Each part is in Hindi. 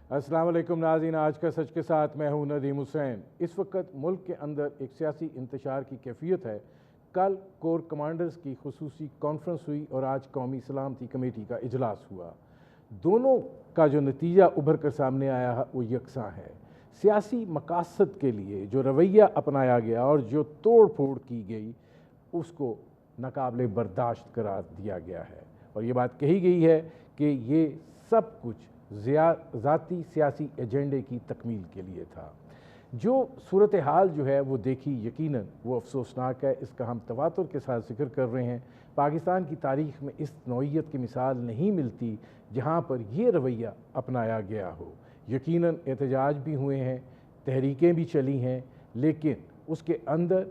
अस्सलाम वालेकुम नाज़रीन, आज का सच के साथ मैं हूं नदीम हुसैन। इस वक्त मुल्क के अंदर एक सियासी इंतशार की कैफियत है। कल कोर कमांडर्स की खुसूसी कॉन्फ्रेंस हुई और आज कौमी सलामती कमेटी का इजलास हुआ। दोनों का जो नतीजा उभर कर सामने आया है वो यकसां है। सियासी मकासद के लिए जो रवैया अपनाया गया और जो तोड़ फोड़ की गई उसको नाकाबिले बर्दाश्त करार दिया गया है और ये बात कही गई है कि ये सब कुछ ज़ाती सियासी एजेंडे की तकमील के लिए था। जो सूरत हाल जो है वो देखी यकीनन वो अफसोसनाक है। इसका हम तवातुर के साथ जिक्र कर रहे हैं। पाकिस्तान की तारीख़ में इस नौइयत की मिसाल नहीं मिलती जहाँ पर ये रवैया अपनाया गया हो। यकीनन एहतजाज भी हुए हैं, तहरीकें भी चली हैं, लेकिन उसके अंदर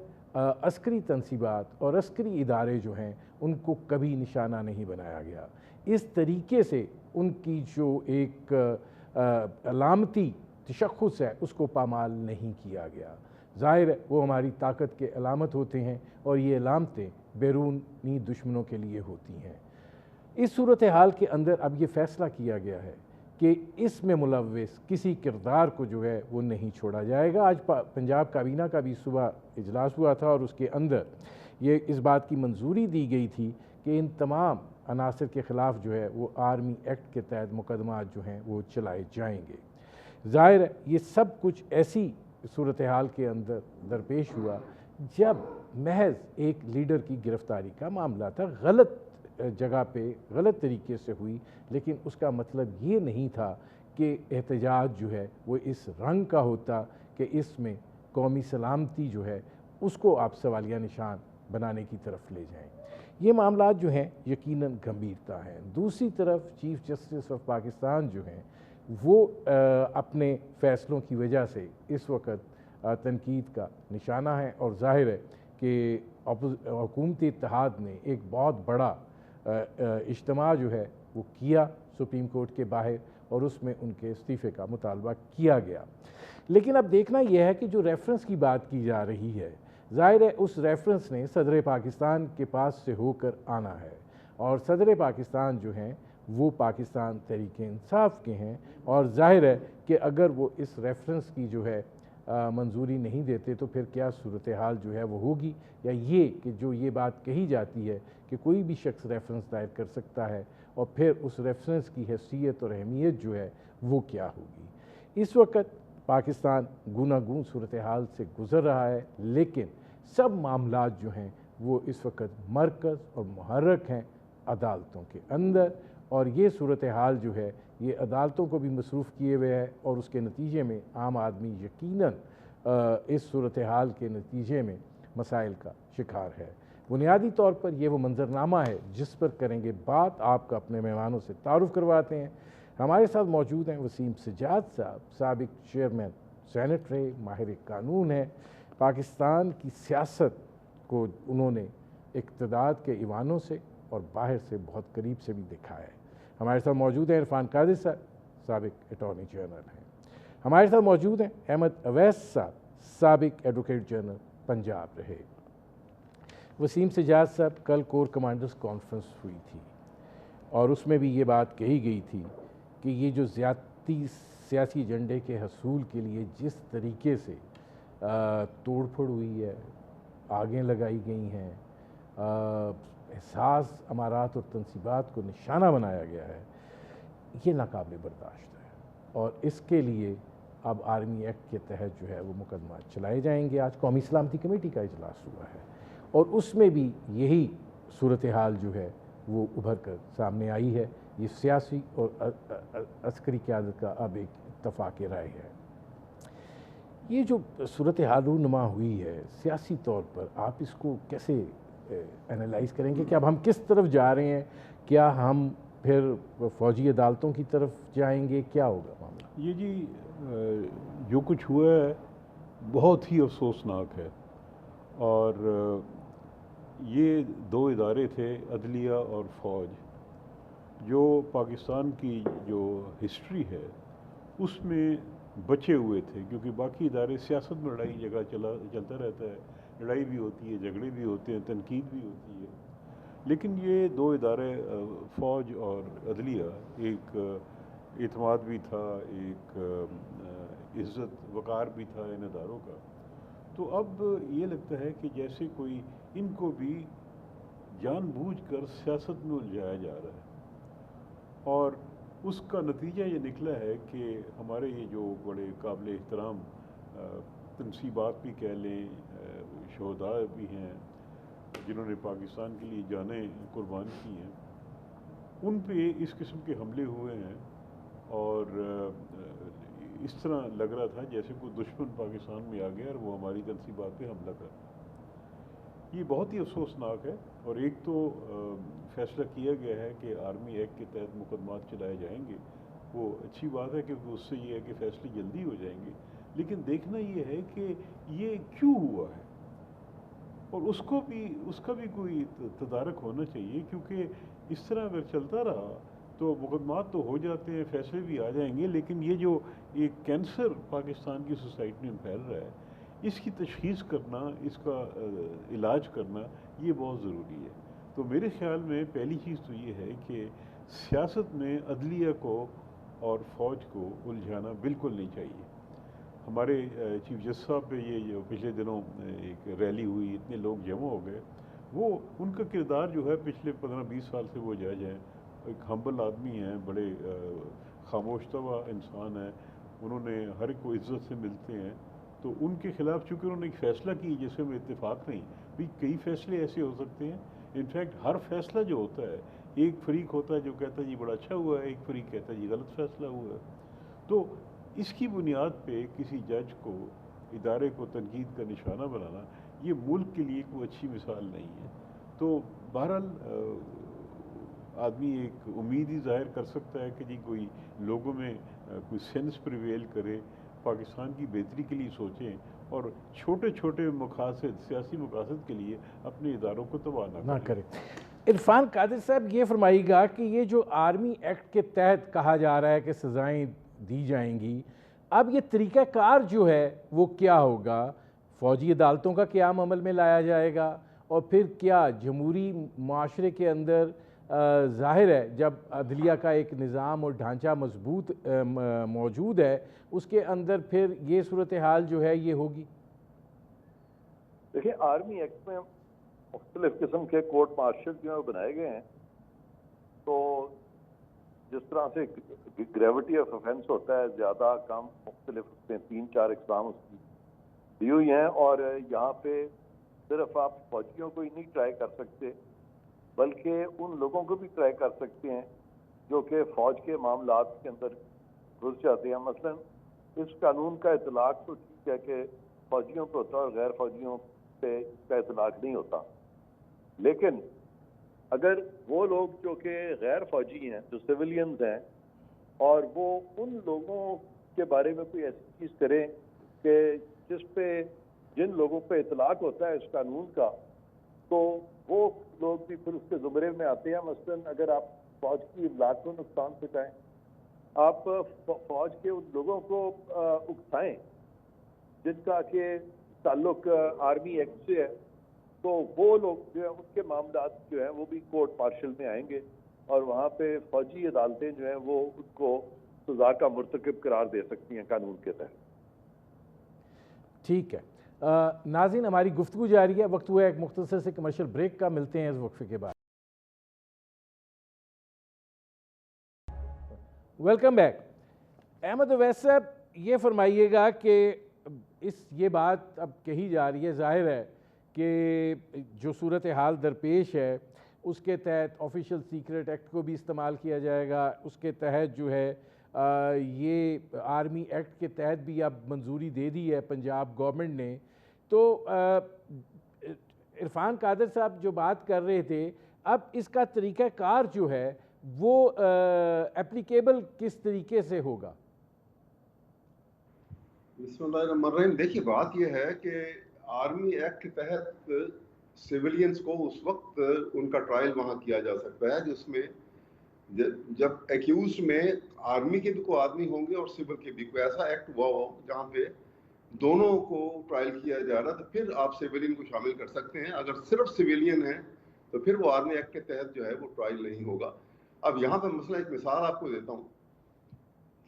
अस्करी तनसीबात और अस्करी इदारे जो हैं उनको कभी निशाना नहीं बनाया गया। इस तरीके से उनकी जो एक अलामती तशख़्ख़ुस है उसको पामाल नहीं किया गया। ज़ाहिर है वो हमारी ताकत के अलामत होते हैं और ये अलामतें बैरूनी दुश्मनों के लिए होती हैं। इस सूरत हाल के अंदर अब ये फ़ैसला किया गया है कि इसमें मुलव्विस किसी किरदार को जो है वो नहीं छोड़ा जाएगा। आज पंजाब काबीना का भी सुबह इजलास हुआ था और उसके अंदर ये इस बात की मंजूरी दी गई थी कि इन तमाम अनासर के ख़िलाफ़ जो है वो आर्मी एक्ट के तहत मुकदमात जो हैं वो चलाए जाएंगे। ज़ाहिर है ये सब कुछ ऐसी सूरत हाल के अंदर दरपेश हुआ जब महज एक लीडर की गिरफ़्तारी का मामला था। गलत जगह पे गलत तरीके से हुई, लेकिन उसका मतलब ये नहीं था कि एहतजाज जो है वो इस रंग का होता कि इसमें कौमी सलामती जो है उसको आप सवालिया निशान बनाने की तरफ ले जाएं। ये मामला जो हैं यकीनन गंभीरता है। दूसरी तरफ चीफ़ जस्टिस ऑफ पाकिस्तान जो हैं वो अपने फ़ैसलों की वजह से इस वक्त तनकीद का निशाना है और ज़ाहिर है कि हुकूमती इत्तेहाद ने एक बहुत बड़ा इज्तिमा जो है वो किया सुप्रीम कोर्ट के बाहर और उसमें उनके इस्तीफ़े का मुतालबा किया गया। लेकिन अब देखना यह है कि जो रेफरेंस की बात की जा रही है, ज़ाहिर है उस रेफरेंस ने सदर पाकिस्तान के पास से होकर आना है और सदर पाकिस्तान जो हैं वो पाकिस्तान तहरीक इंसाफ के हैं और ज़ाहिर है कि अगर वो इस रेफरेंस की जो है मंजूरी नहीं देते तो फिर क्या सूरत हाल जो है वो होगी, या ये कि जो ये बात कही जाती है कि कोई भी शख्स रेफरेंस दायर कर सकता है और फिर उस रेफरेंस की हैसियत और अहमियत जो है वो क्या होगी। इस वक्त पाकिस्तान गूनागून सूरत हाल से गुज़र रहा है, लेकिन सब मामलात जो हैं वो इस वक्त मरकज़ और मुहर्रक हैं अदालतों के अंदर और ये सूरत हाल जो है ये अदालतों को भी मसरूफ़ किए हुए है और उसके नतीजे में आम आदमी यकीनन इस सूरत हाल के नतीजे में मसाइल का शिकार है। बुनियादी तौर पर यह वो मंजरनामा है जिस पर करेंगे बात। आपका अपने मेहमानों से तारुफ़ करवाते हैं। हमारे साथ मौजूद हैं वसीम सज्जाद साहब, साबिक चेयरमैन सेनेट रहे, माहिर कानून है। पाकिस्तान की सियासत को उन्होंने इक़्तिदार के ईवानों से और बाहर से बहुत करीब से भी देखा है। हमारे साथ मौजूद हैं इरफान कादिर साहब, साबिक अटॉर्नी जनरल हैं। हमारे साथ मौजूद हैं अहमद अवैस साहब, साबिक एडवोकेट जनरल पंजाब रहे। वसीम सज्जाद साहब, कल कोर कमांडर्स कॉन्फ्रेंस हुई थी और उसमें भी ये बात कही गई थी कि ये जो ज़्यादती सियासी एजेंडे के हसूल के लिए जिस तरीके से तोड़ फोड़ हुई है, आगें लगाई गई हैं, एहसास अमारात और तनसीबात को निशाना बनाया गया है, ये नाकाबिल बर्दाश्त है और इसके लिए अब आर्मी एक्ट के तहत जो है वो मुकदमा चलाए जाएंगे। आज कौमी सलामती कमेटी का इजलास हुआ है और उसमें भी यही सूरत हाल जो है वो उभर कर सामने आई है। ये सियासी और अस्करी क़यादत का अब एक इत्तफ़ाक़ राय है। ये जो सूरत हाल रूनुमा हुई है सियासी तौर पर, आप इसको कैसे एनालाइज़ करेंगे कि अब हम किस तरफ जा रहे हैं? क्या हम फिर फ़ौजी अदालतों की तरफ जाएंगे? क्या होगा मामला? ये जी जो कुछ हुआ है बहुत ही अफसोसनाक है और ये दो इदारे थे, अदलिया और फ़ौज, जो पाकिस्तान की जो हिस्ट्री है उसमें बचे हुए थे, क्योंकि बाकी इदारे सियासत में लड़ाई जगह चलता रहता है, लड़ाई भी होती है, झगड़े भी होते हैं, तनकीद भी होती है। लेकिन ये दो इदारे फ़ौज और अदलिया एक इत्मीनान भी था, एक इज़्ज़त वक़ार भी था इन इदारों का। तो अब ये लगता है कि जैसे कोई इनको भी जानबूझकर सियासत में उलझाया जा रहा है, और उसका नतीजा ये निकला है कि हमारे ये जो बड़े काबिल एहतराम तनसीबात भी कह लें, शहदा भी हैं जिन्होंने पाकिस्तान के लिए जानें कुर्बान की हैं, उन पे इस किस्म के हमले हुए हैं। और इस तरह लग रहा था जैसे कोई दुश्मन पाकिस्तान में आ गया और वो हमारी तनसीबात पे हमला कर। ये बहुत ही अफसोसनाक है। और एक तो फैसला किया गया है कि आर्मी एक्ट के तहत मुकदमात चलाए जाएंगे, वो अच्छी बात है क्योंकि उससे ये है कि फैसले जल्दी हो जाएंगे। लेकिन देखना ये है कि ये क्यों हुआ है, और उसका भी कोई तदारक होना चाहिए, क्योंकि इस तरह अगर चलता रहा तो मुकदमात तो हो जाते हैं, फैसले भी आ जाएंगे, लेकिन ये जो एक कैंसर पाकिस्तान की सोसाइटी में फैल रहा है, इसकी तशख़ीस करना, इसका इलाज करना, ये बहुत ज़रूरी है। तो मेरे ख़्याल में पहली चीज़ तो ये है कि सियासत में अदलिया को और फ़ौज को उलझाना बिल्कुल नहीं चाहिए। हमारे चीफ जस्टिस साहब पे ये जो पिछले दिनों एक रैली हुई, इतने लोग जमा हो गए, वो उनका किरदार जो है पिछले 15-20 साल से वो जायज़ है। एक हम्बल आदमी हैं, बड़े खामोश तवा इंसान हैं, उन्होंने हर एक को इज़्ज़त से मिलते हैं। तो उनके ख़िलाफ़ चूँकि उन्होंने एक फ़ैसला की जिसमें में इत्तेफाक नहीं, भाई कई फ़ैसले ऐसे हो सकते हैं। इनफैक्ट हर फैसला जो होता है, एक फरीक होता है जो कहता है जी बड़ा अच्छा हुआ है, एक फरीक कहता है जी गलत फ़ैसला हुआ है। तो इसकी बुनियाद पे किसी जज को, इदारे को तनकीद का निशाना बनाना, ये मुल्क के लिए कोई अच्छी मिसाल नहीं है। तो बहरहाल आदमी एक उम्मीद ही ज़ाहिर कर सकता है कि जी कोई लोगों में कोई सेंस प्रिवेल करे, पाकिस्तान की बेहतरी के लिए सोचें और छोटे छोटे मकासद, सियासी मकासद के लिए अपने इदारों को तबाह ना करें। इरफान कादिर साहब, ये फरमाइएगा कि ये जो आर्मी एक्ट के तहत कहा जा रहा है कि सज़ाएँ दी जाएंगी, अब ये तरीक़ाकार जो है वो क्या होगा? फ़ौजी अदालतों का क़याम अमल में लाया जाएगा, और फिर क्या जमहूरी माशरे के अंदर ज़ाहिर है जब अदलिया का एक निज़ाम और ढांचा मजबूत मौजूद है, उसके अंदर फिर ये सूरत हाल जो है ये होगी? देखिए, आर्मी एक्ट में मुख्तलिफ किस्म के कोर्ट मार्शल जो है बनाए गए हैं। तो जिस तरह से ग्रेविटी ऑफ ऑफेंस होता है, ज़्यादा कम मुख्तलिफ 3-4 इकसाम उसकी दी हुई हैं। और यहाँ पे सिर्फ आप फौजियों को ही नहीं ट्राई कर सकते, बल्कि उन लोगों को भी ट्राई कर सकते हैं जो कि फ़ौज के मामलात के अंदर घुस जाते हैं। मसलन इस कानून का इतलाक़ तो ठीक है कि फ़ौजियों पर होता है और गैर फ़ौजियों पे इसका इतलाक़ नहीं होता, लेकिन अगर वो लोग जो कि गैर फ़ौजी हैं, जो सिविलियंस हैं, और वो उन लोगों के बारे में कोई ऐसी चीज़ करें कि जिन लोगों पे इतलाक़ होता है इस कानून का, तो वो लोग भी फिर उसके ज़ुमरे में आते हैं। मसलन अगर आप फ़ौज की इमलाक को नुकसान पहुँचाएं, आप फ़ौज के उन लोगों को उकसाएं जिनका कि ताल्लुक आर्मी एक्ट से है, तो वो लोग जो है उनके मामलात जो है वो भी कोर्ट मार्शल में आएंगे, और वहाँ पे फ़ौजी अदालतें जो हैं वो उनको सज़ा का मुर्तकिब करार दे सकती हैं कानून के तहत। ठीक है नाज़रीन, हमारी गुफ्तगू जारी है। वक्त हुआ है एक मुख्तसर से कमर्शियल ब्रेक का, मिलते हैं इस वक्फे के बाद। Welcome back. अहमद अवैस साहब, ये फरमाइएगा कि ये बात अब कही जा रही है, जाहिर है कि जो सूरत हाल दरपेश है उसके तहत ऑफिशियल सीक्रेट एक्ट को भी इस्तेमाल किया जाएगा, उसके तहत जो है ये आर्मी एक्ट के तहत भी अब मंजूरी दे दी है पंजाब गवर्नमेंट ने। तो इरफान कादिर साहब जो बात कर रहे थे, अब इसका तरीक़ाकार जो है वो एप्लीकेबल किस तरीके से होगा? बिस्मिल्लाहिर्रहमानिर्रहीम। देखिए, बात यह है कि आर्मी एक्ट के तहत सिविलियंस को उस वक्त उनका ट्रायल वहाँ किया जा सकता है जिसमें जब एक्यूज में आर्मी के भी कोई आदमी होंगे और सिविल के भी कोई ऐसा एक्ट हुआ हो जहाँ पे दोनों को ट्रायल किया जा रहा, तो फिर आप सिविलियन को शामिल कर सकते हैं। अगर सिर्फ सिविलियन है तो फिर वो आर्मी एक्ट के तहत जो है वो ट्रायल नहीं होगा। अब यहाँ पे मसला, एक मिसाल आपको देता हूँ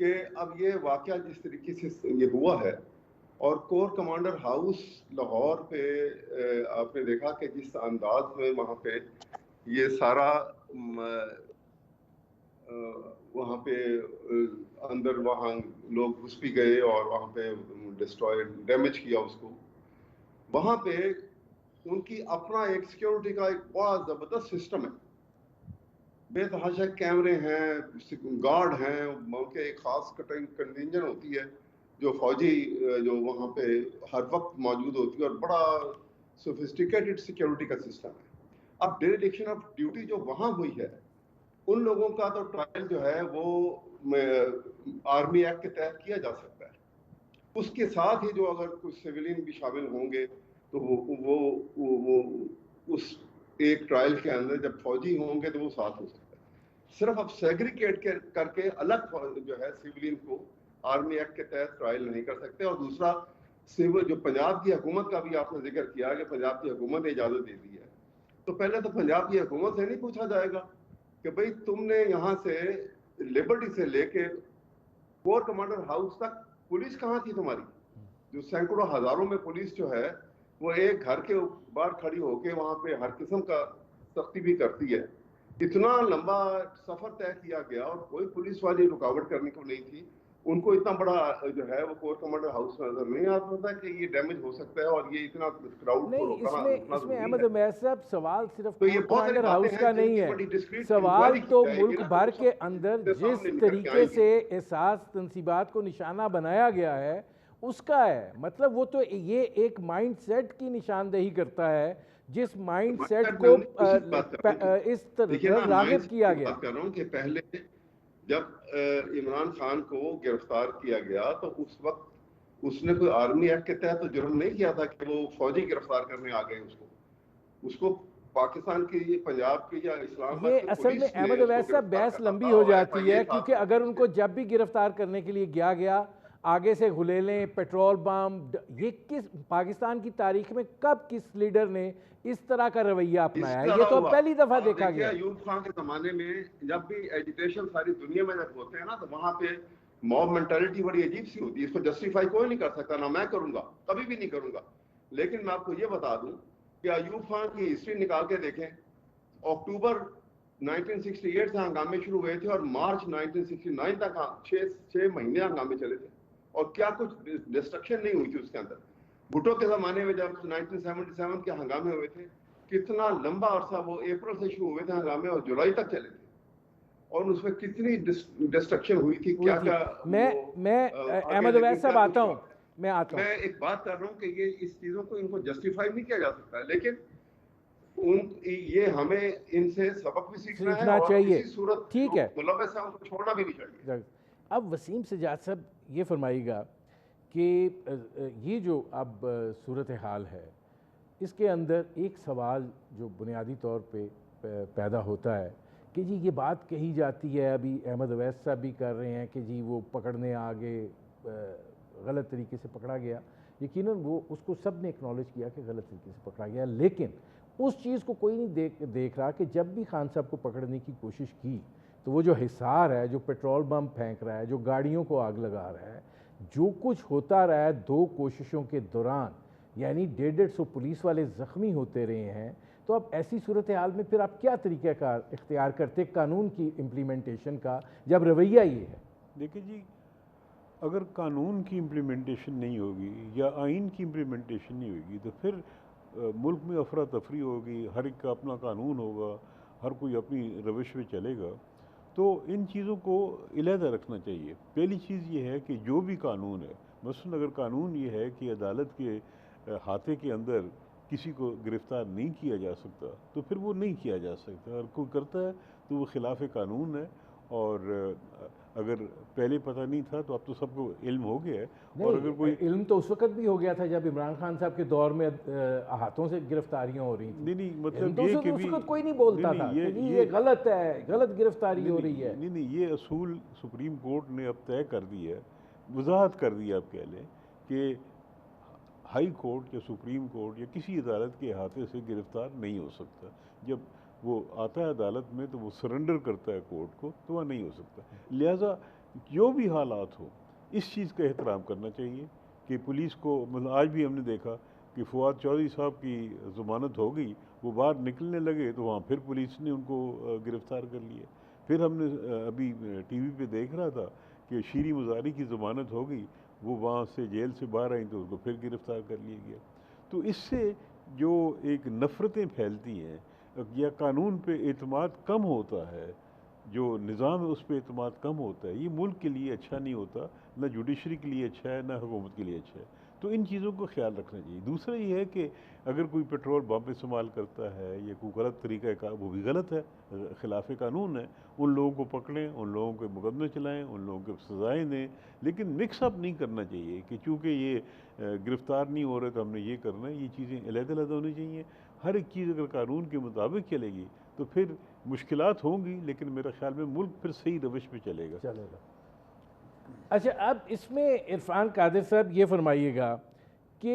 कि अब ये वाकया जिस तरीके से ये हुआ है, और कोर कमांडर हाउस लाहौर पे आपने देखा कि जिस अंदाज में वहाँ पे ये सारा वहाँ पे अंदर वहाँ लोग घुस भी गए और वहाँ पे डिस्ट्रॉय डैमेज किया उसको। वहाँ पे उनकी अपना एक सिक्योरिटी का एक बड़ा जबरदस्त सिस्टम है, बेतहाशा कैमरे हैं, गार्ड हैं, उनके एक खास कंटिंजेंट होती है जो फौजी जो वहाँ पे हर वक्त मौजूद होती है, और बड़ा सोफिस्टिकेटेड सिक्योरिटी का सिस्टम है। अब डिरेक्शन ऑफ ड्यूटी जो वहाँ हुई है, उन लोगों का तो ट्रायल जो है वो आर्मी एक्ट के तहत किया जा सकता है। उसके साथ ही जो अगर कुछ सिविलियन भी शामिल होंगे तो वो उस एक ट्रायल के अंदर जब फौजी होंगे तो वो साथ हो सकता है। सिर्फ अब सेग्रीगेट करके अलग जो है सिविलियन को आर्मी एक्ट के तहत ट्रायल नहीं कर सकते। और दूसरा, सिविल जो पंजाब की हुकूमत का भी आपने जिक्र किया कि पंजाब की हुकूमत ने इजाजत दे दी है, तो पहले तो पंजाब की हुकूमत से नहीं पूछा जाएगा कि भाई तुमने यहाँ से लिबर्टी से लेके कोर कमांडर हाउस तक पुलिस कहाँ थी तुम्हारी? जो सैकड़ों हजारों में पुलिस जो है वो एक घर के बाहर खड़ी होके वहां पे हर किस्म का सख्ती भी करती है। इतना लंबा सफर तय किया गया और कोई पुलिस वाली रुकावट करने को नहीं थी। उनको इतना बड़ा जो है वो कोर कमांडर हाउस नजर नहीं आता था कि ये डैमेज हो सकता है और ये इतना क्राउड को नहीं, रोकना इसमें अहमद उमैर साहब सवाल सिर्फ तो ये कोर बहुत सारी कमांडर बातें हाउस हैं का नहीं जिनकी है, बड़ी डिस्क्रीट सवाल इंक्वायरी तो की जाएगी मुल्क ना, भर तो के सब अंदर चीजें जिस सामने निकल के तरीके आएंगी। से एहसास तनसीबात को निशाना बनाया गया है उसका है। मतलब वो तो ये एक माइंड सेट की निशानदेही करता है, जिस माइंड सेट को इस देखिए तरह ना, रागिब किया की गया। बात कर रहा हूँ कि पहले जब इमरान खान को गिरफ्तार किया गया तो उस वक्त उसने कोई आर्मी एक्ट के तहत तो जुर्म नहीं किया था कि वो फौजी गिरफ्तार करने आ गए उसको पाकिस्तान की, पंजाब की या इस्लामाबाद ये की असल में पुलिस ने अहमद उसको अवैस साहब गिरफ्तार बहस करा लंबी था हो और जाती है, FIA था क्योंकि अगर उनको जब भी गिरफ्तार करने के लिए गया आगे से गुलेलें, पेट्रोल बम, ये किस पाकिस्तान की तारीख में कब किस लीडर ने इस तरह का रवैया अपनाया है? ये तो अब पहली दफा देखा गया। अयूब खान के जमाने में जब भी एजिटेशन सारी दुनिया में जब होते हैं ना, तो वहां पे मॉब मेंटालिटी बड़ी अजीब सी होती है। इसको जस्टिफाई कोई नहीं कर सकता, ना मैं करूंगा, कभी भी नहीं करूंगा। लेकिन मैं आपको ये बता दूं कि अयूब खान की हिस्ट्री निकाल के देखें, अक्टूबर 1968 से हंगामे शुरू हुए थे और मार्च 1969 तक 6 महीने हंगामे चले थे और क्या कुछ डिस्ट्रक्शन नहीं हुई थी उसके अंदर। भुट्टो के जमाने में जब 1977 के हंगामे हुए थे, कितना लंबा अरसा वो अप्रैल से शुरू हुए थे हंगामे और जुलाई तक चले थे और उसमें कितनी डिस्ट्रक्शन हुई थी, क्या क्या। मैं अहमद अवैस साहब आता हूँ, मैं एक बात कर रहा हूँ कि ये इस चीजों को इनको जस्टिफाई नहीं किया जा सकता, लेकिन ये हमें इनसे सबक भी सीखना है और चाहिए। किसी सूरत ठीक है, मुलव्वस है उनको छोड़ना भी नहीं चाहिए। अब वसीम सजाद साहब ये फरमाइएगा कि ये जो अब सूरत हाल है, इसके अंदर एक सवाल जो बुनियादी तौर पे पैदा होता है कि जी ये बात कही जाती है, अभी अहमद अवैस साहब भी कर रहे हैं कि जी वो पकड़ने आगे गलत तरीके से पकड़ा गया। यकीनन वो उसको सब ने एक्नॉलेज किया कि गलत तरीके से पकड़ा गया, लेकिन उस चीज़ को कोई नहीं देख रहा कि जब भी खान साहब को पकड़ने की कोशिश की तो वो जो हिसार है, जो पेट्रोल बम फेंक रहा है, जो गाड़ियों को आग लगा रहा है, जो कुछ होता रहा है 2 कोशिशों के दौरान, यानी 150 पुलिस वाले ज़ख्मी होते रहे हैं, तो अब ऐसी सूरत हाल में फिर आप क्या तरीक़ाकार इख्तियार करते कानून की इम्प्लीमेंटेशन का, जब रवैया ये है? देखिए जी, अगर कानून की इम्प्लीमेंटेशन नहीं होगी या आइन की इम्प्लीमेंटेशन नहीं होगी तो फिर मुल्क में अफरा तफरी होगी, हर एक का अपना कानून होगा, हर कोई अपनी रविश में चलेगा। तो इन चीज़ों को इलादा रखना चाहिए। पहली चीज़ ये है कि जो भी कानून है, मसलन अगर कानून ये है कि अदालत के हाथे के अंदर किसी को गिरफ़्तार नहीं किया जा सकता तो फिर वो नहीं किया जा सकता, और कोई करता है तो वो खिलाफ कानून है। और अगर पहले पता नहीं था तो अब तो सबको इल्म हो गया है। और अगर कोई इल्म तो उस वक्त भी हो गया था जब इमरान खान साहब के दौर में हाथों से गिरफ्तारियां हो रही थी। नहीं मतलब तो ये कि उस वक्त कोई नहीं बोलता था कि ये गलत है, गलत गिरफ्तारी हो रही है। नहीं, ये असूल सुप्रीम कोर्ट ने अब तय कर दी है, वजाहत कर दी है, आप कह लें कि हाई कोर्ट या सुप्रीम कोर्ट या किसी अदालत के हाथे से गिरफ्तार नहीं हो सकता। जब वो आता है अदालत में तो वो सरेंडर करता है कोर्ट को, तो वह नहीं हो सकता। लिहाजा जो भी हालात हो इस चीज़ का एहतराम करना चाहिए कि पुलिस को, मतलब आज भी हमने देखा कि फवाद चौधरी साहब की ज़मानत हो गई, वो बाहर निकलने लगे तो वहाँ फिर पुलिस ने उनको गिरफ़्तार कर लिया। फिर हमने अभी टीवी पे देख रहा था कि शीरी मुजारी की ज़मानत हो गई, वो वहाँ से जेल से बाहर आई तो उनको फिर गिरफ़्तार कर लिया गया। तो इससे जो एक नफ़रतें फैलती हैं या कानून पे एतमाद कम होता है, जो निज़ाम है उस पर एतमाद कम होता है, ये मुल्क के लिए अच्छा नहीं होता, ना जुडिशरी के लिए अच्छा है, ना हुकूमत के लिए अच्छा है। तो इन चीज़ों को ख्याल रखना चाहिए। दूसरा ये है कि अगर कोई पेट्रोल बम इस्तेमाल करता है या कोई गलत तरीका का, वो भी गलत है, खिलाफ कानून है। उन लोगों को पकड़ें, उन लोगों के मुकदमे चलाएं, उन लोगों को सजाएं दें, लेकिन मिक्सअप नहीं करना चाहिए कि चूँकि ये गिरफ़्तार नहीं हो रहे तो हमने ये करना है। ये चीज़ें अलग-अलग होनी चाहिए। हर एक चीज़ अगर कानून के मुताबिक चलेगी तो फिर मुश्किलात होंगी, लेकिन मेरे ख्याल में मुल्क फिर सही रविश पे चलेगा। अच्छा, अब इसमें इरफान कादिर साहब ये फरमाइएगा कि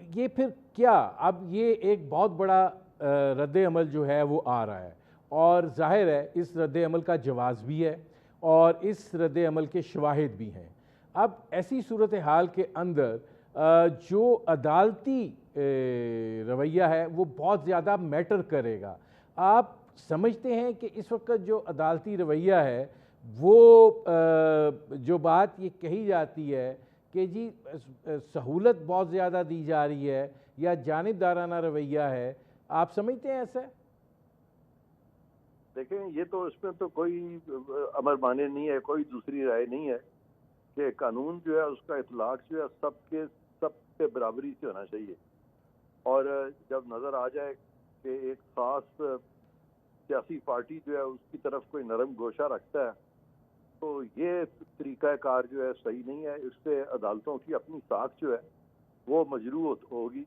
ये फिर क्या, अब ये एक बहुत बड़ा रद्द अमल जो है वो आ रहा है और ज़ाहिर है इस रद्द अमल का जवाज़ भी है और इस रद्द अमल के शवाहिद भी हैं। अब ऐसी सूरत हाल के अंदर जो अदालती रवैया है वो बहुत ज़्यादा मैटर करेगा। आप समझते हैं कि इस वक्त जो अदालती रवैया है वो जो बात ये कही जाती है कि जी सहूलत बहुत ज़्यादा दी जा रही है या जानिबदाराना रवैया है, आप समझते हैं ऐसा? देखें, ये तो इसमें तो कोई अमर माने नहीं है, कोई दूसरी राय नहीं है कि कानून जो है उसका इतलाक जो है सब पे बराबरी से होना चाहिए। और जब नज़र आ जाए कि एक खास सियासी पार्टी जो है उसकी तरफ कोई नरम गोशा रखता है तो ये तरीक़ाकार जो है सही नहीं है। इससे अदालतों की अपनी साख जो है वो मजरूह होगी।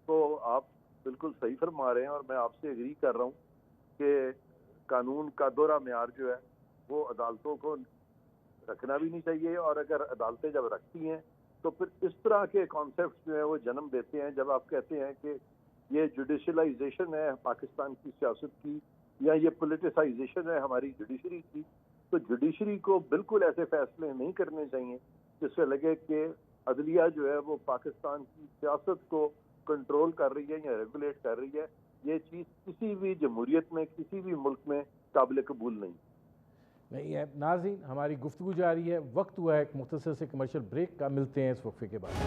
तो आप बिल्कुल सही फरमा रहे हैं और मैं आपसे एग्री कर रहा हूँ कि कानून का दोहरा मेयार जो है वो अदालतों को रखना भी नहीं चाहिए। और अगर अदालतें जब रखती हैं तो फिर इस तरह के कॉन्सेप्ट जो है वो जन्म देते हैं। जब आप कहते हैं कि ये जुडिशलाइजेशन है पाकिस्तान की सियासत की या ये पोलिटिसाइजेशन है हमारी जुडिशरी की, तो जुडिशरी को बिल्कुल ऐसे फैसले नहीं करने चाहिए जिससे लगे कि अदलिया जो है वो पाकिस्तान की सियासत को कंट्रोल कर रही है या रेगुलेट कर रही है। ये चीज़ किसी भी जमहूरियत में, किसी भी मुल्क में काबिल कबूल नहीं है। नाज़रीन, हमारी गुफ्तगू जारी है, वक्त हुआ है एक मुख्तसर से कमर्शियल ब्रेक का। मिलते हैं इस वक्फे के बाद।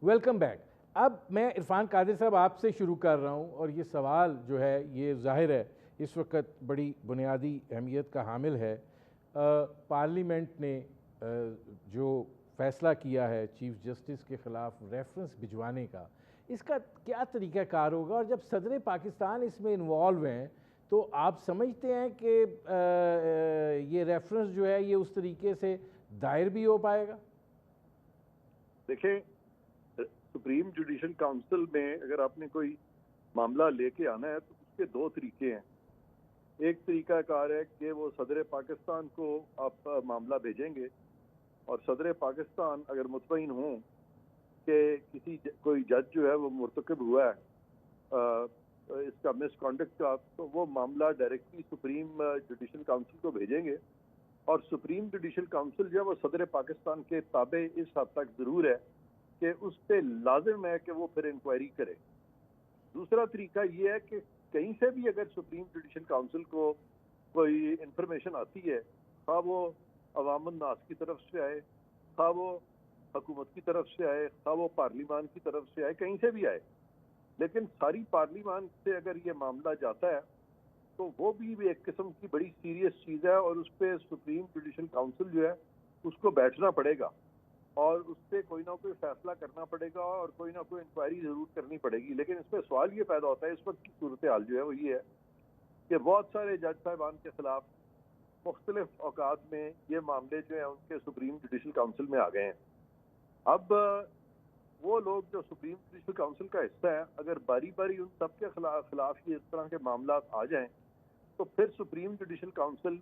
Welcome back. अब मैं इरफान कादिर साहब आपसे शुरू कर रहा हूँ और ये सवाल जो है ये ज़ाहिर है इस वक्त बड़ी बुनियादी अहमियत का हामिल है। पार्लियामेंट ने जो फ़ैसला किया है चीफ़ जस्टिस के ख़िलाफ़ रेफरेंस भिजवाने का, इसका क्या तरीक़ाकार होगा? और जब सदर पाकिस्तान इसमें इन्वॉल्व हैं तो आप समझते हैं कि ये रेफरेंस जो है ये उस तरीके से दायर भी हो पाएगा? देखें, सुप्रीम जुडिशल काउंसिल में अगर आपने कोई मामला लेके आना है तो उसके दो तरीके हैं। एक तरीका कार है कि वो सदर पाकिस्तान को आप मामला भेजेंगे और सदर पाकिस्तान अगर मुतमईन हों कि कोई जज जो है वो मुर्तकब हुआ है इसका मिसकॉन्डक्ट का, तो वो मामला डायरेक्टली सुप्रीम जुडिशल काउंसिल को भेजेंगे और सुप्रीम जुडिशल काउंसिल जो है वो सदर पाकिस्तान के ताबे इस हद तक ज़रूर है कि उस पर लाजिम है कि वो फिर इंक्वायरी करे। दूसरा तरीका ये है कि कहीं से भी अगर सुप्रीम जुडिशल काउंसिल को कोई इंफॉर्मेशन आती है, खा वो अवाम नास की तरफ से आए, खा वो हुकूमत की तरफ से आए, खा वो पार्लिमान की तरफ से आए, कहीं से भी आए, लेकिन सारी पार्लिमान से अगर ये मामला जाता है तो वो भी एक किस्म की बड़ी सीरियस चीज़ है और उस पर सुप्रीम जुडिशल काउंसिल जो है उसको बैठना पड़ेगा और उस पर कोई ना कोई फैसला करना पड़ेगा और कोई ना कोई इंक्वायरी ज़रूर करनी पड़ेगी। लेकिन इसमें सवाल ये पैदा होता है, इस वक्त की सूरत हाल जो है वो ये है कि बहुत सारे जज साहिबान के खिलाफ मुख्तलिफ औकात में ये मामले जो हैं उनके सुप्रीम जुडिशल काउंसिल में आ गए हैं। अब वो लोग जो सुप्रीम जुडिशल काउंसिल का हिस्सा है, अगर बारी बारी उन सब के खिलाफ ये इस तरह के मामला आ जाएं तो फिर सुप्रीम जुडिशल काउंसिल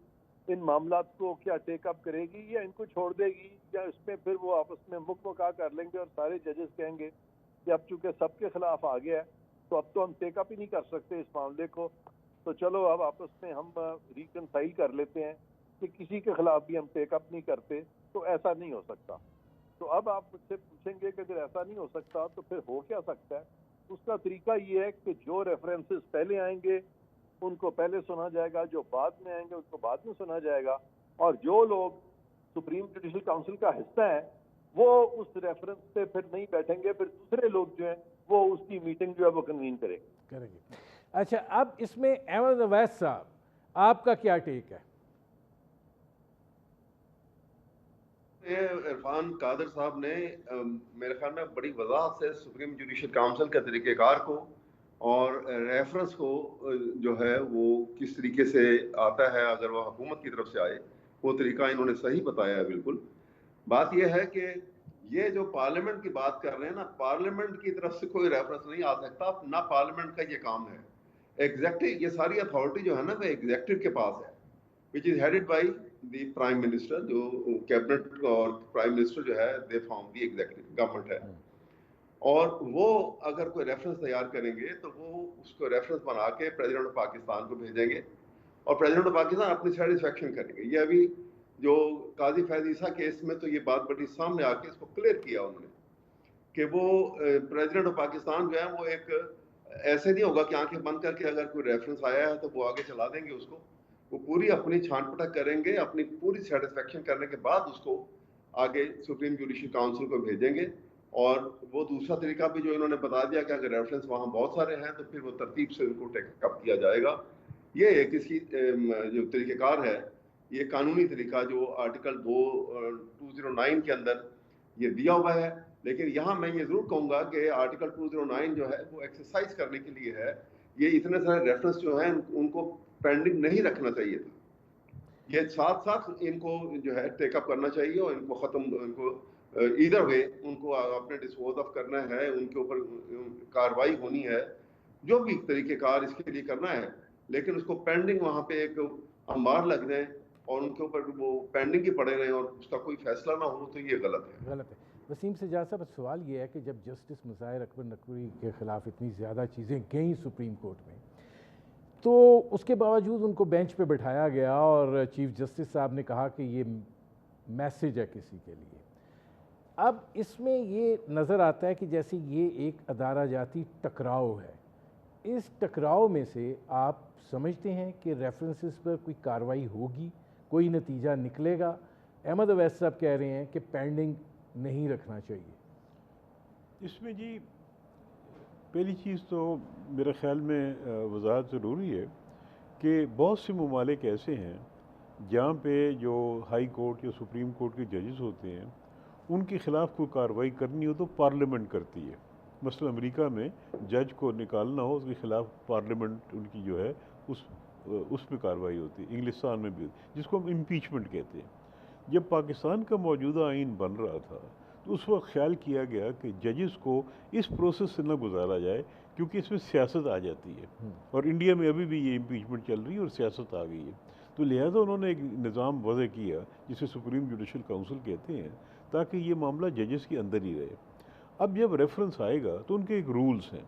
इन मामला को क्या टेकअप करेगी या इनको छोड़ देगी या इसमें फिर वो आपस में मुकमका कर लेंगे और सारे जजेस कहेंगे कि अब चूंकि सबके खिलाफ आ गया है तो अब तो हम टेकअप ही नहीं कर सकते इस मामले को, तो चलो अब आपस में हम रिकनसाइल कर लेते हैं कि किसी के खिलाफ भी हम टेकअप नहीं करते, तो ऐसा नहीं हो सकता। तो अब आप मुझसे पूछेंगे कि अगर ऐसा नहीं हो सकता तो फिर हो क्या सकता है? उसका तरीका ये है कि जो रेफरेंसेस पहले आएंगे उनको पहले सुना जाएगा, जो बाद में आएंगे उनको बाद में सुना जाएगा, और जो लोग सुप्रीम जुडिशल काउंसिल का हिस्सा है वो उस रेफरेंस पे फिर नहीं बैठेंगे, फिर दूसरे लोग जो हैं वो उसकी मीटिंग जो है वो कन्वीन करेंगे। अच्छा, अब इसमें अहमद अवैस साहब, आपका क्या टेक है? इरफान कादर साहब ने मेरे ख्याल में बड़ी वजाहत से सुप्रीम जुडिशल काउंसिल के तरीक़ेकार को और रेफरेंस को जो है वो किस तरीके से आता है अगर वह हुकूमत की तरफ से आए, वो तरीका इन्होंने सही बताया है। बिल्कुल बात यह है कि ये जो पार्लियामेंट की बात कर रहे हैं ना, पार्लियामेंट की तरफ से कोई रेफरेंस नहीं आ सकता, ना पार्लियामेंट का ये काम है। एग्जेक्टिव, ये सारी अथॉरिटी जो है ना वो एग्जेक्टिव के पास है, which is headed by the prime minister. जो कैबिनेट और प्राइम मिनिस्टर जो है they form the executive government है, और वो अगर कोई रेफरेंस तैयार करेंगे तो वो उसको रेफरेंस बना के प्रेसिडेंट ऑफ पाकिस्तान को भेजेंगे और प्रेसिडेंट ऑफ पाकिस्तान अपनी सेटिस्फेक्शन करेंगे। ये अभी जो काजी फैज ईसा केस में तो ये बात बड़ी सामने आके इसको क्लियर किया उन्होंने कि वो प्रेसिडेंट ऑफ पाकिस्तान जो है वो एक ऐसे नहीं होगा कि आंखें बंद करके अगर कोई रेफरेंस आया है तो वो आगे चला देंगे उसको। वो पूरी अपनी छांट-पटक करेंगे, अपनी पूरी सेटिस्फेक्शन करने के बाद उसको आगे सुप्रीम जुडिशल काउंसिल को भेजेंगे। और वो दूसरा तरीका भी जो इन्होंने बता दिया कि अगर रेफरेंस वहाँ बहुत सारे हैं तो फिर वो तरतीब से उनको टेकअप किया जाएगा। ये एक इसकी जो तरीक़ेकार है, ये कानूनी तरीका जो आर्टिकल 209 के अंदर ये दिया हुआ है। लेकिन यहाँ मैं ये जरूर कहूँगा कि आर्टिकल 209 जो है वो एक्सरसाइज करने के लिए है। ये इतने सारे रेफरेंस जो हैं उनको पेंडिंग नहीं रखना चाहिए था, ये साथ साथ इनको जो है टेकअप करना चाहिए और इनको ख़त्म, इनको ईदर वे उनको अपने डिस्पोज ऑफ करना है, उनके ऊपर कार्रवाई होनी है, जो भी तरीक़ेकार इसके लिए करना है। लेकिन उसको पेंडिंग वहाँ पे एक अंबार लग जाए और उनके ऊपर वो पेंडिंग ही पड़े रहें और उसका कोई फैसला ना हो, तो ये गलत है। वसीम सज्जाद साहब, सवाल ये है कि जब जस्टिस मुज़ाहिर अकबर नकवी के ख़िलाफ़ इतनी ज़्यादा चीज़ें गई सुप्रीम कोर्ट में, तो उसके बावजूद उनको बेंच पे बिठाया गया और चीफ जस्टिस साहब ने कहा कि ये मैसेज है किसी के लिए। अब इसमें ये नज़र आता है कि जैसे ये एक अदारा जाती टकराव है, इस टकराव में से आप समझते हैं कि रेफरेंसेस पर कोई कार्रवाई होगी, कोई नतीजा निकलेगा? अहमद अवैस साहब कह रहे हैं कि पेंडिंग नहीं रखना चाहिए। इसमें जी पहली चीज़ तो मेरे ख़्याल में वजाहत ज़रूरी है कि बहुत से ममालिक ऐसे हैं जहाँ पे जो हाई कोर्ट या सुप्रीम कोर्ट के जजेस होते हैं उनके ख़िलाफ़ कोई कार्रवाई करनी हो तो पार्लियामेंट करती है। मसलन अमेरिका में जज को निकालना हो उसके ख़िलाफ़ पार्लियामेंट उनकी जो है उस पर कार्रवाई होती है। इंग्लिस्तान में भी जिसको हम इम्पीचमेंट कहते हैं। जब पाकिस्तान का मौजूदा आइन बन रहा था तो उस वक्त ख्याल किया गया कि जजेस को इस प्रोसेस से न गुजारा जाए क्योंकि इसमें सियासत आ जाती है, और इंडिया में अभी भी ये इम्पीचमेंट चल रही है और सियासत आ गई है। तो लिहाजा उन्होंने एक निज़ाम वज़े किया जिसे सुप्रीम जुडिशल काउंसिल कहते हैं, ताकि ये मामला जजेस के अंदर ही रहे। अब जब रेफरेंस आएगा तो उनके एक रूल्स हैं,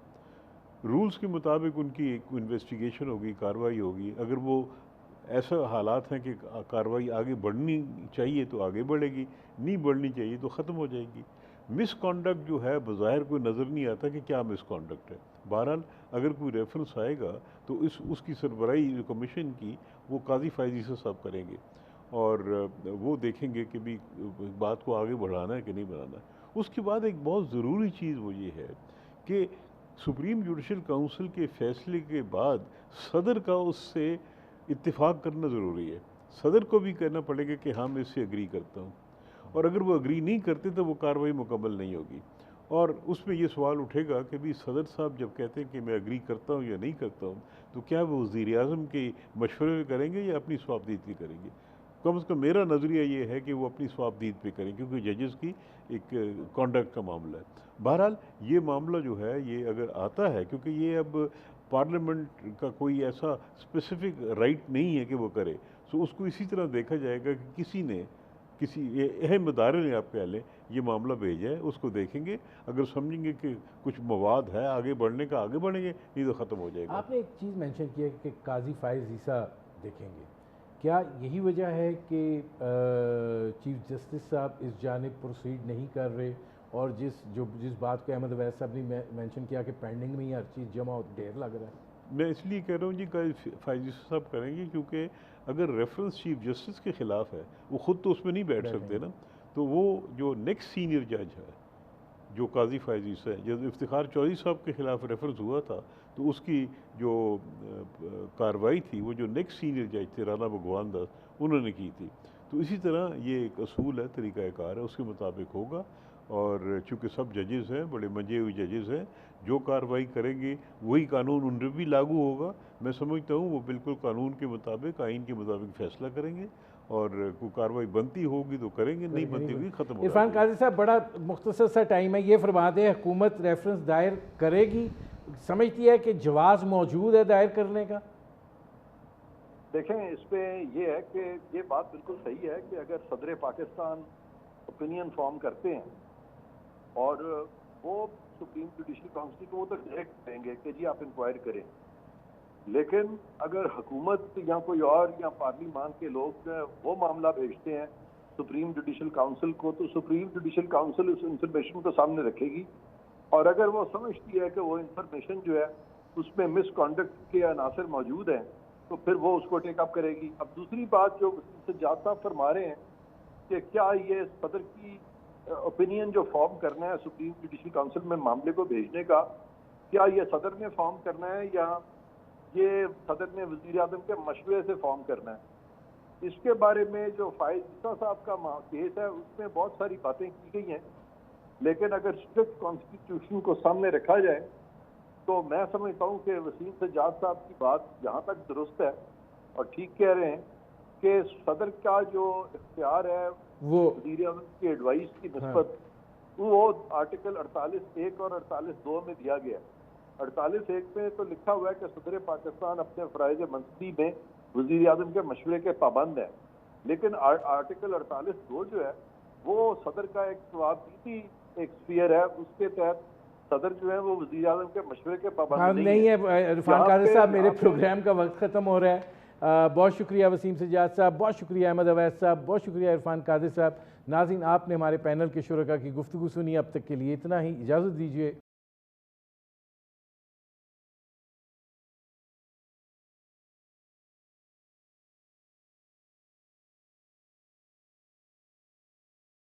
रूल्स के मुताबिक उनकी एक इन्वेस्टिगेशन होगी, कार्रवाई होगी। अगर वो ऐसा हालात हैं कि कार्रवाई आगे बढ़नी चाहिए तो आगे बढ़ेगी, नहीं बढ़नी चाहिए तो ख़त्म हो जाएगी। मिसकॉन्डक्ट जो है बज़ाहिर कोई नज़र नहीं आता कि क्या मिसकॉन्डक्ट है। बहरहाल अगर कोई रेफरेंस आएगा तो उसकी सरबराही जो कमीशन की वो काजी फैज़ ईसा साहब करेंगे और वो देखेंगे कि भी बात को आगे बढ़ाना है कि नहीं बढ़ाना है। उसके बाद एक बहुत ज़रूरी चीज़ वो ये है कि सुप्रीम जुडिशल काउंसिल के फ़ैसले के बाद सदर का उससे इत्तेफाक करना ज़रूरी है। सदर को भी कहना पड़ेगा कि हाँ मैं इससे एग्री करता हूँ, और अगर वो एग्री नहीं करते तो वो कार्रवाई मुकम्मल नहीं होगी। और उसमें ये सवाल उठेगा कि भी सदर साहब जब कहते हैं कि मैं एग्री करता हूँ या नहीं करता हूँ, तो क्या वो वज़ीर-ए-आज़म के मशवरे में करेंगे या अपनी स्वाबदीदी करेंगे? कम से कम मेरा नज़रिया ये है कि वो अपनी स्वाबदीद पे करें, क्योंकि जजेस की एक कॉन्डक्ट का मामला है। बहरहाल ये मामला जो है ये अगर आता है, क्योंकि ये अब पार्लियामेंट का कोई ऐसा स्पेसिफिक राइट नहीं है कि वो करे, तो उसको इसी तरह देखा जाएगा कि किसी ने किसी अहम इदारे ने आप कह लें ये मामला भेजा है, उसको देखेंगे, अगर समझेंगे कि कुछ मवाद है आगे बढ़ने का, आगे बढ़ेंगे, नहीं तो ख़त्म हो जाएगा। आपने एक चीज़ मेंशन की है कि काजी फाइज ईसा देखेंगे, क्या यही वजह है कि चीफ जस्टिस साहब इस जानिब प्रोसीड नहीं कर रहे, और जिस बात को अहमद अवैस साहब ने मेंशन किया कि पेंडिंग में ही हर चीज़ जमा हो, ढेर लग रहा है? मैं इसलिए कह रहा हूँ जी फाइज साहब करेंगे, क्योंकि अगर रेफरेंस चीफ जस्टिस के ख़िलाफ़ है, वो ख़ुद तो उसमें नहीं बैठ सकते ना, तो वो जो नेक्स्ट सीनियर जज है जो काजी फाइज ईसा है, जब इफ्तिखार चौधरी साहब के ख़िलाफ़ रेफरेंस हुआ था तो उसकी जो कार्रवाई थी वो जो नेक्स्ट सीनियर जज थे राना भगवान दास, उन्होंने की थी। तो इसी तरह ये एक असूल है, तरीक़ाकार है, उसके मुताबिक होगा। और चूँकि सब जजेस हैं, बड़े मंजे हुए जजेस हैं, जो कार्रवाई करेंगे वही कानून उन पर भी लागू होगा। मैं समझता हूँ वो बिल्कुल कानून के मुताबिक, आइन के मुताबिक फ़ैसला करेंगे, और कोई कार्रवाई बनती होगी तो करेंगे, नहीं बनती होगी ख़त्म हो जाएगी। इरफान काजी साहब, बड़ा मुख्तसर सा टाइम है, ये फरमा दें हुकूमत रेफरेंस दायर करेगी, समझती है कि जवाज़ मौजूद है दायर करने का? देखें, इस पे ये है कि ये बात बिल्कुल सही है कि अगर सदर पाकिस्तान ओपिनियन फॉर्म करते हैं और वो सुप्रीम जुडिशल काउंसिल को वो तो डायरेक्ट करेंगे कि जी आप इंक्वायर करें, लेकिन अगर हुकूमत या कोई और या पार्लिमान के लोग वो मामला भेजते हैं सुप्रीम जुडिशल काउंसिल को, तो सुप्रीम जुडिशल काउंसिल उस इंफॉर्मेशन को सामने रखेगी, और अगर वो समझती है कि वो इंफॉर्मेशन जो है उसमें मिसकॉन्डक्ट के अनासर मौजूद हैं तो फिर वो उसको टेकअप करेगी। अब दूसरी बात जो सज्जाद साहब फरमा रहे हैं कि क्या ये सदर की ओपिनियन जो फॉर्म करना है सुप्रीम जुडिशल काउंसिल में मामले को भेजने का, क्या ये सदर ने फॉर्म करना है या ये सदर ने वज़ीर आज़म के मशवरे से फॉर्म करना है? इसके बारे में जो फाइज ईसा साहब का केस है उसमें बहुत सारी बातें की गई हैं, लेकिन अगर स्ट्रिक्ट कॉन्स्टिट्यूशन को सामने रखा जाए तो मैं समझता हूँ कि वसीम सज्जाद साहब की बात जहाँ तक दुरुस्त है और ठीक कह रहे हैं कि सदर का जो इख्तियार है वो वज़ीर आज़म की एडवाइस की निस्बत वो आर्टिकल 48(1) और 48(2) में दिया गया। 48(1) में तो लिखा हुआ है कि सदर पाकिस्तान अपने फ़राइज़ मंसबी में वज़ीर आज़म के मशवरे के पाबंद है, लेकिन आर्टिकल 48(2) जो है वो सदर का एक जवाबदीदी एक स्फीयर है, उसके तहत सदर जो है वो वज़ीर आज़म के मशवरे के पाबंद नहीं है। इरफान काजी साहब, मेरे प्रोग्राम का वक्त ख़त्म हो रहा है। बहुत शुक्रिया वसीम सज्जाद साहब, बहुत शुक्रिया अहमद अवैस साहब, बहुत शुक्रिया इरफान काजी साहब। नाज़रीन, आपने हमारे पैनल के शुरका की गुफ्तगू सुनी, अब तक के लिए इतना ही, इजाज़त दीजिए।